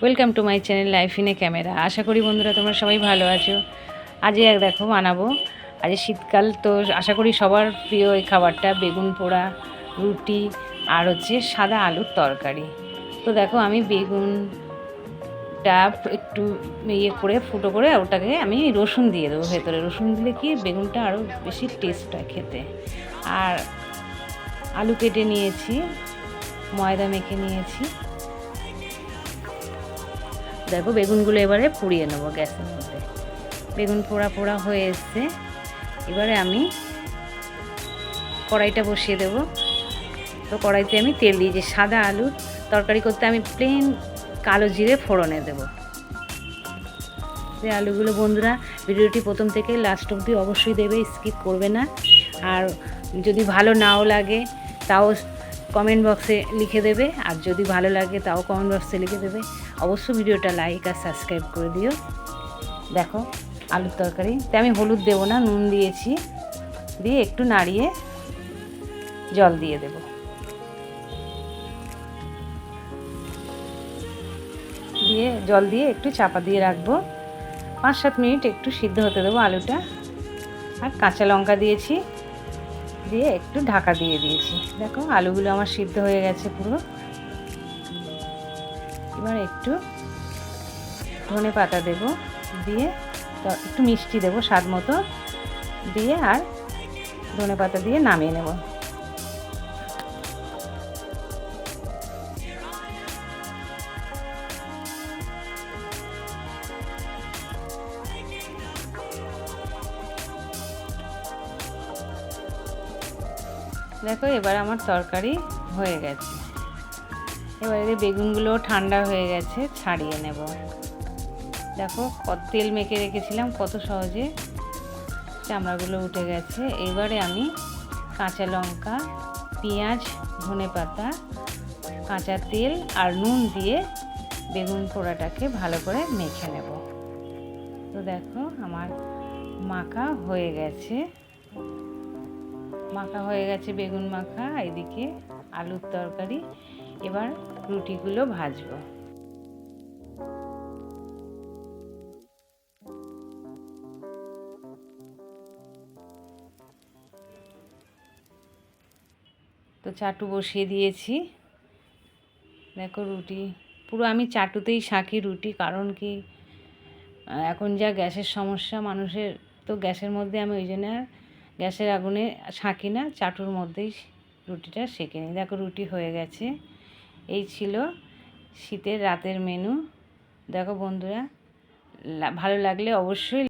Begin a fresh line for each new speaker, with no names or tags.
Welcome to my channel life in a camera. আশা করি বন্ধুরা তোমরা সবাই ভালো আছো। আজ দেখো বানাবো, আজ শীতকাল তো আশা করি সবার প্রিয় এই খাবারটা, বেগুন পোড়া, রুটি আর হচ্ছে সাদা আলুর তরকারি। তো দেখো আমি বেগুনটা একটু ইয়ে করে ফুটো করে ওটাকে আমি রসুন দিয়ে দেবো ভেতরে। রসুন দিলে কি বেগুনটা আরও বেশি টেস্ট হয় খেতে। আর আলু কেটে নিয়েছি, ময়দা মেখে নিয়েছি। দেখো বেগুনগুলো এবারে পুড়িয়ে নেবো গ্যাসের মধ্যে। বেগুন পোড়া পোড়া হয়ে এসছে। এবারে আমি কড়াইটা বসিয়ে দেবো। তো কড়াইতে আমি তেল দিয়েছি। সাদা আলুর তরকারি করতে আমি প্লেন কালো জিরে ফোড়নে দেবো। যে আলুগুলো বন্ধুরা ভিডিওটি প্রথম থেকে লাস্ট অবধি অবশ্যই দেবে, স্কিপ করবে না। আর যদি ভালো নাও লাগে তাও কমেন্ট বক্সে লিখে দেবে, আর যদি ভালো লাগে তাও কমেন্ট বক্সে লিখে দেবে। অবশ্যই ভিডিওটা লাইক আর সাবস্ক্রাইব করে দিও। দেখো আলুর তরকারিতে আমি হলুদ দেবো না, নুন দিয়েছি। দিয়ে একটু নাড়িয়ে জল দিয়ে দেব। দিয়ে জল দিয়ে একটু চাপা দিয়ে রাখবো। 5-7 মিনিট একটু সিদ্ধ হতে দেবো আলুটা। আর কাঁচা লঙ্কা দিয়েছি, দিয়ে একটু ঢাকা দিয়ে দিয়েছি। দেখো আলুগুলো আমার সিদ্ধ হয়ে গেছে পুরো। এবার একটু ধনে পাতা দেবো, দিয়ে একটু মিষ্টি দেবো স্বাদ মতো, দিয়ে আর ধনে পাতা দিয়ে নামিয়ে নেব। দেখো এবার আমার তরকারি হয়ে গেছে। এবারে বেগুনগুলো ঠান্ডা হয়ে গেছে, ছাড়িয়ে নেব। দেখো কত তেল মেখে রেখেছিলাম, কত সহজে চামড়াগুলো উঠে গেছে। এবারে আমি কাঁচা লঙ্কা, পেঁয়াজ, ধনে পাতা, কাঁচা তেল আর নুন দিয়ে বেগুন পোড়াটাকে ভালো করে মেখে নেব। তো দেখো আমার মাখা হয়ে গেছে। বেগুন মাখা, এদিকে আলুর তরকারি। এবার রুটিগুলো ভাজবো। তো চাটু বসিয়ে দিয়েছি। দেখো রুটি পুরো আমি চাটুতেই শাঁকি রুটি, কারণ কি এখন যা গ্যাসের সমস্যা মানুষের, তো গ্যাসের মধ্যে আমি ওই জন্য গ্যাসের আগুনে শাঁকি না, চাটুর মধ্যেই রুটিটা সেঁকে নিই। দেখো রুটি হয়ে গেছে। এই ছিল শীতের রাতের মেনু। দেখো বন্ধুরা ভালো লাগলে অবশ্যই